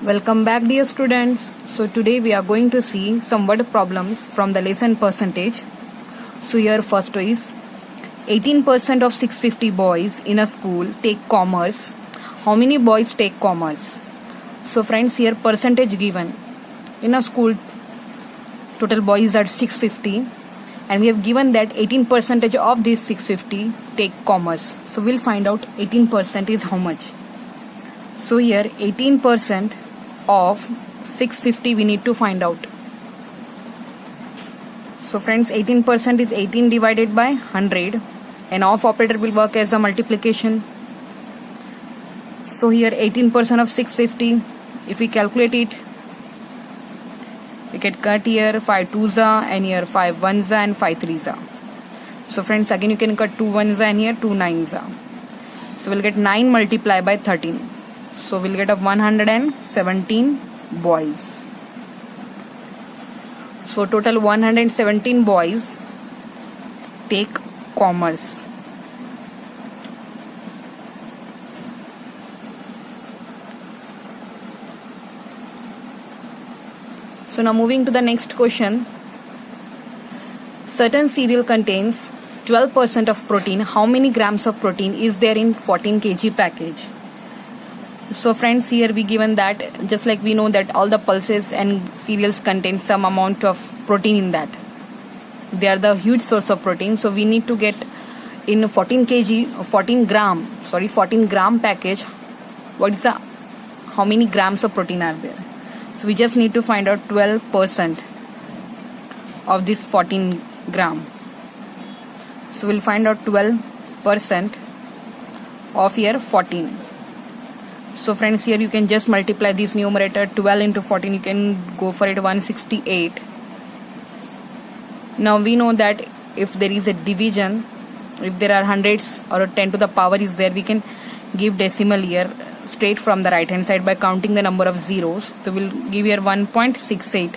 Welcome back, dear students. So today we are going to see some word problems from the lesson percentage. So here first is 18% of 650 boys in a school take commerce. How many boys take commerce? So friends, here percentage given. In a school, total boys are 650 and we have given that 18% of these 650 take commerce. So we'll find out 18% is how much. So here 18% of 650 we need to find out. So friends, 18% is 18 divided by 100 and off operator will work as a multiplication. So here 18% of 650, if we calculate it, we get cut here 5 2s and here 5 1s and 5 3s. So friends, again you can cut 2 1s and here 2 9s. So we'll get 9 multiplied by 13. So we'll get 117 boys. So total 117 boys take commerce. So now moving to the next question. Certain cereal contains 12% of protein. How many grams of protein is there in 14 kg package? So friends, here we given that just like we know that all the pulses and cereals contain some amount of protein in that. They are the huge source of protein. So we need to get in 14 gram package, what is the how many grams of protein are there? So we just need to find out 12% of this 14 gram. So we'll find out 12% of here 14. So friends, here you can just multiply this numerator 12 into 14, you can go for it 168. Now we know that if there is a division, if there are hundreds or 10 to the power is there, we can give decimal here straight from the right hand side by counting the number of zeros. So we'll give here 1.68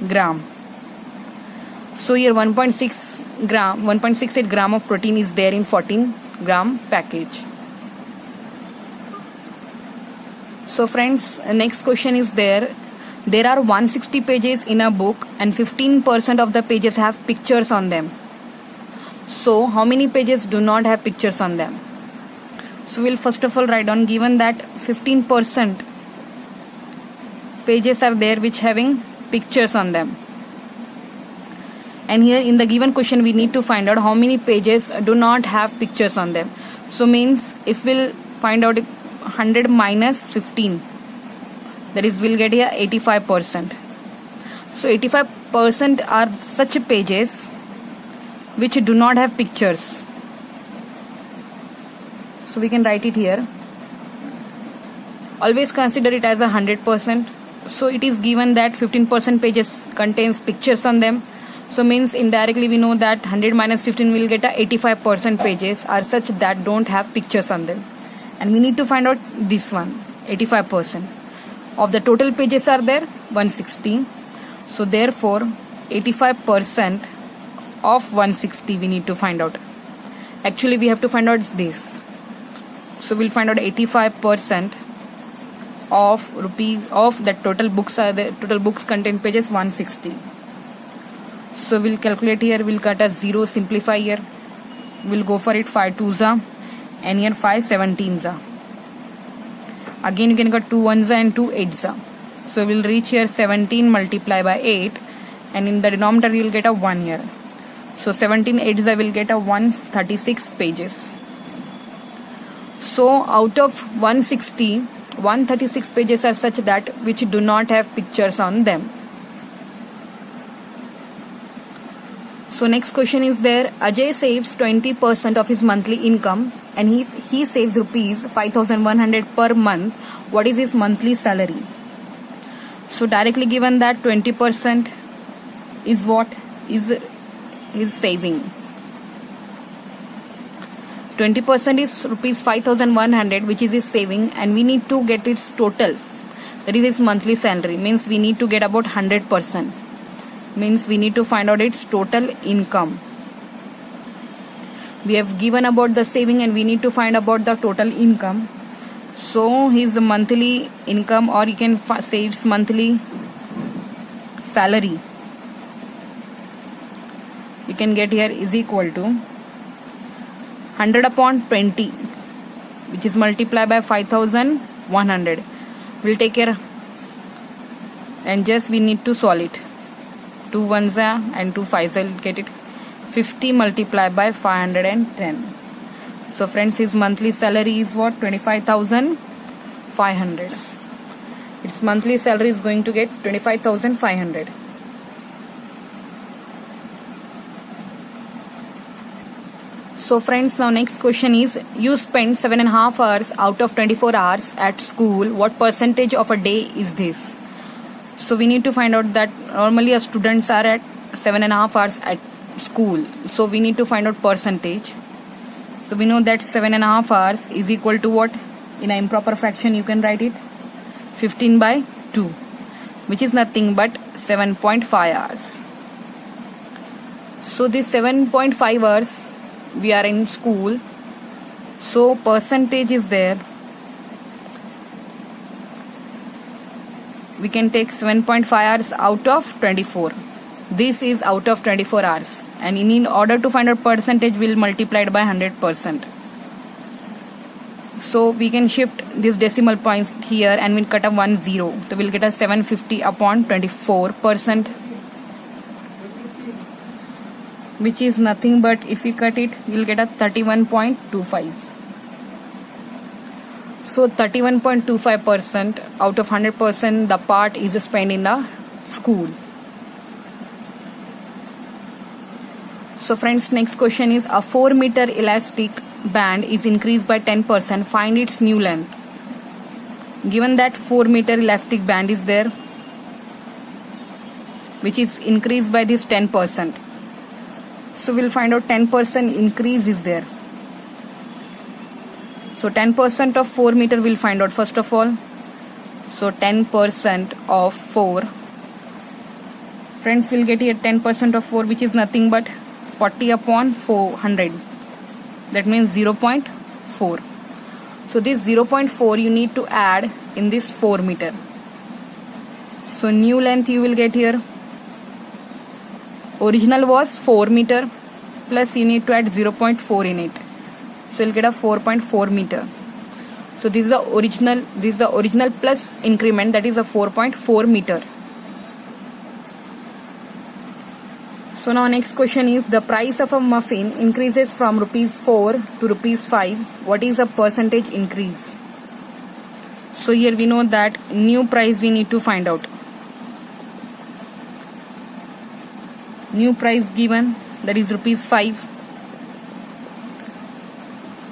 gram. So here 1.68 gram of protein is there in 14 gram package. So friends, next question is there are 160 pages in a book and 15% of the pages have pictures on them. So how many pages do not have pictures on them? So we'll first of all write down, given that 15% pages are there which having pictures on them. And here in the given question we need to find out how many pages do not have pictures on them. So means if we'll find out 100 minus 15, that is we'll get here 85%. So 85% are such pages which do not have pictures. So we can write it here. Always consider it as 100%. So it is given that 15% pages contains pictures on them. So means indirectly we know that 100 minus 15 will get 85% pages are such that don't have pictures on them. And we need to find out this one, 85%. Of the total pages are there, 160. So therefore, 85% of 160 we need to find out. Actually, we have to find out this. So we'll find out 85% of the total books are the total books contain pages 160. So we'll calculate here, we'll cut a 0, simplify here. We'll go for it 5 2s and here 5 17s. Again you can get 2 1s and 2 8s. So we'll reach here 17 multiplied by 8 and in the denominator you'll get a 1 here. So 17 8s will get a 136 pages. So out of 160, 136 pages are such that which do not have pictures on them. So next question is there, Ajay saves 20% of his monthly income and he saves rupees 5,100 per month. What is his monthly salary? So directly given that 20% is what is his saving. 20% is rupees 5,100 which is his saving and we need to get its total. That is his monthly salary. Means we need to get about 100%. Means we need to find out its total income. We have given about the saving and we need to find about the total income. So his monthly income, or you can say it's monthly salary, you can get here, is equal to 100 upon 20, which is multiplied by 5100. We'll take care and just we need to solve it. 2 ones and 2 5s, I'll get it. 50 multiplied by 510. So friends, his monthly salary is what? 25,500. Its monthly salary is going to get 25,500. So friends, now next question is, you spend 7.5 hours out of 24 hours at school. What percentage of a day is this? So we need to find out that normally our students are at 7.5 hours at school. So we need to find out percentage. So we know that 7.5 hours is equal to what? In an improper fraction you can write it 15 by 2, which is nothing but 7.5 hours. So this 7.5 hours we are in school. So percentage is there. We can take 7.5 hours out of 24. This is out of 24 hours, and in order to find out percentage, we'll multiply it by 100%. So we can shift this decimal points here and we'll cut a 1 0. So we'll get a 750 upon 24%, which is nothing but, if we cut it, we'll get a 31.25. So 31.25% out of 100%, the part is spent in the school. So friends, next question is, a 4 meter elastic band is increased by 10%. Find its new length. Given that 4 meter elastic band is there, which is increased by this 10%. So we'll find out 10% increase is there. So 10% of 4 meter we'll find out first of all. So 10% of 4. Friends, we'll get here 10% of 4, which is nothing but 40 upon 400. That means 0.4. So this 0.4 you need to add in this 4 meter. So new length you will get here. Original was 4 meter, plus you need to add 0.4 in it. So you'll get a 4.4 meter. So this is the original plus increment, that is a 4.4 meter. So now next question is, the price of a muffin increases from rupees 4 to rupees 5. What is a percentage increase? So here we know that new price we need to find out. New price given, that is rupees 5.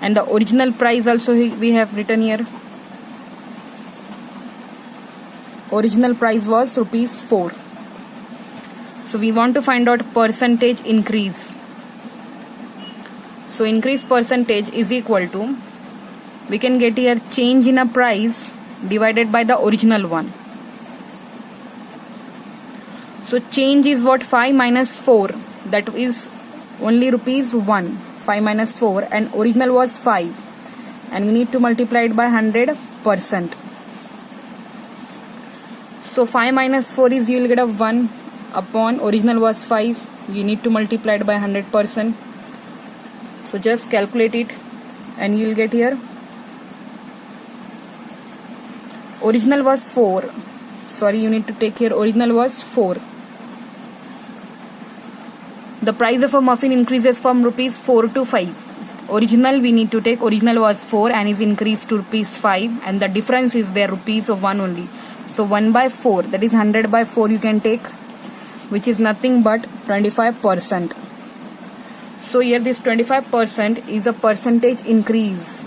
And the original price also we have written here. Original price was rupees 4. So we want to find out percentage increase. So increase percentage is equal to, we can get here change in a price divided by the original one. So change is what? 5 minus 4, that is only rupees 1. 5 minus 4, and original was 5, and we need to multiply it by 100%. So 5 minus 4 is, you will get a 1 upon original was 5. You need to multiply it by 100%. So just calculate it and you will get here, original was 4. Sorry, you need to take here, original was 4. The price of a muffin increases from rupees 4 to 5. Original we need to take, original was 4 and is increased to rupees 5, and the difference is there rupees of 1 only. So 1 by 4, that is 100 by 4 you can take, which is nothing but 25%. So here this 25% is a percentage increase.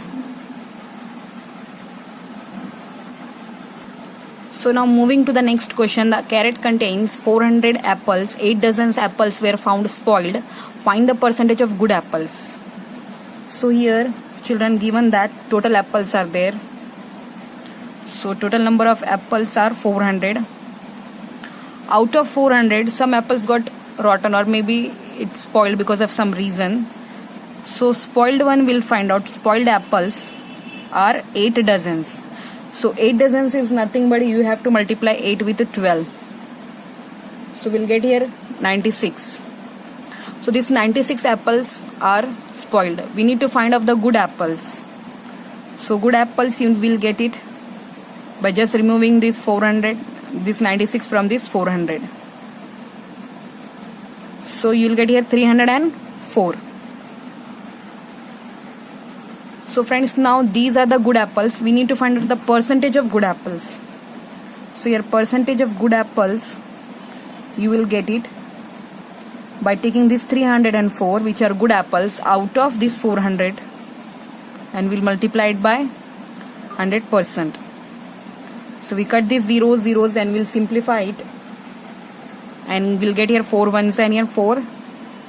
So now moving to the next question, the carrot contains 400 apples, 8 dozens apples were found spoiled. Find the percentage of good apples. So here children, given that total apples are there. So total number of apples are 400. Out of 400, some apples got rotten or maybe it's spoiled because of some reason. So spoiled one we'll find out, spoiled apples. are 8 dozens. So 8 dozens is nothing but you have to multiply 8 with 12. So we'll get here 96. So these 96 apples are spoiled. We need to find out the good apples. So good apples you will get it by just removing this 96 from this 400. So you'll get here 304. So friends, now these are the good apples. We need to find out the percentage of good apples. So your percentage of good apples, you will get it by taking this 304, which are good apples, out of this 400, and we'll multiply it by 100%. So we cut these zeros and we'll simplify it, and we'll get here 4 ones and here 4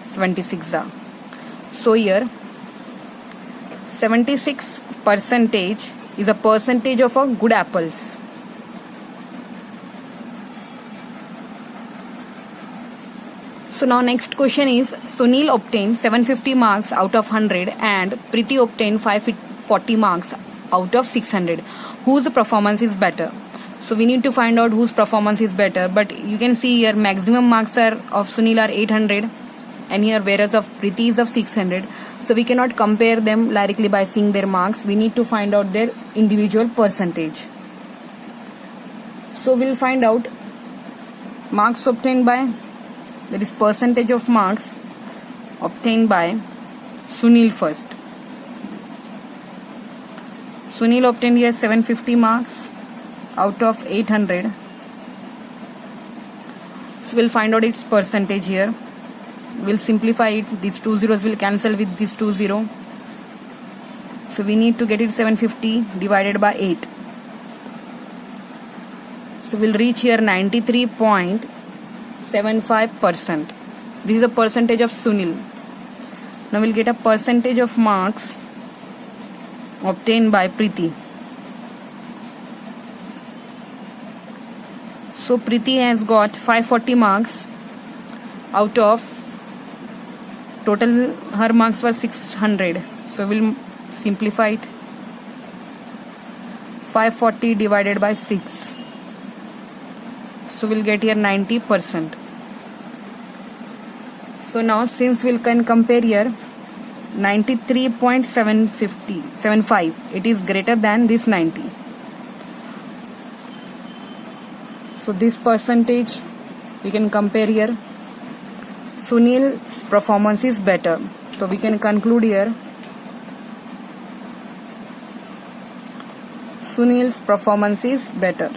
76. So here 76% is a percentage of a good apples. So now next question is, Sunil obtained 750 marks out of 100 and Preeti obtained 540 marks out of 600. Whose performance is better? So we need to find out whose performance is better. But you can see here maximum marks are of Sunil are 800 and here whereas of Preeti is of 600. So we cannot compare them directly by seeing their marks. We need to find out their individual percentage. So we'll find out marks obtained by, that is percentage of marks obtained by Sunil first. Sunil obtained here 750 marks out of 800. So we'll find out its percentage here. We'll simplify it. These 2 zeros will cancel with this 2 0. So we need to get it 750 divided by 8. So we'll reach here 93.75%. This is a percentage of Sunil. Now we'll get a percentage of marks obtained by Preeti. So Preeti has got 540 marks out of total, her marks were 600. So we'll simplify it. 540 divided by 6. So we'll get here 90%. So now since we can compare here 93.75, it is greater than this 90. So this percentage we can compare here. Sunil's performance is better. So we can conclude here Sunil's performance is better.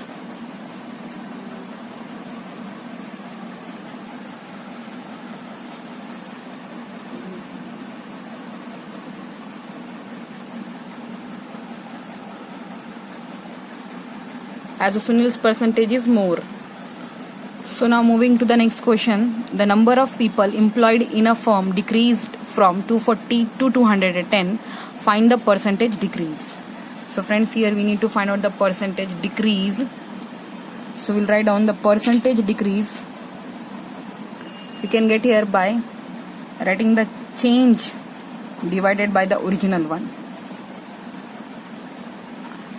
As Sunil's percentage is more. So now moving to the next question. The number of people employed in a firm decreased from 240 to 210. Find the percentage decrease. So friends, here we need to find out the percentage decrease. So we'll write down the percentage decrease. We can get here by writing the change divided by the original one.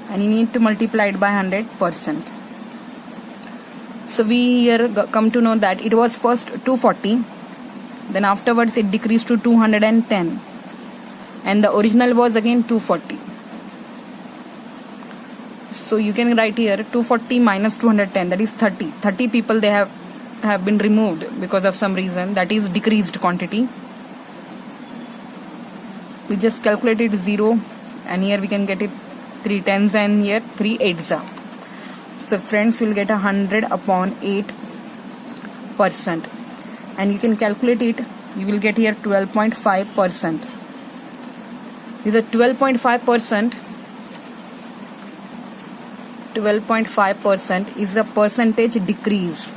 And you need to multiply it by 100%. So we here come to know that it was first 240, then afterwards it decreased to 210, and the original was again 240. So you can write here 240 minus 210, that is 30. 30 people they have been removed because of some reason, that is decreased quantity. We just calculated 0, and here we can get it 3 tens and here 3 eights. So friends, will get 100 upon 8%, and you can calculate it. You will get here 12.5%. This is a 12.5%. 12.5% is the percentage decrease.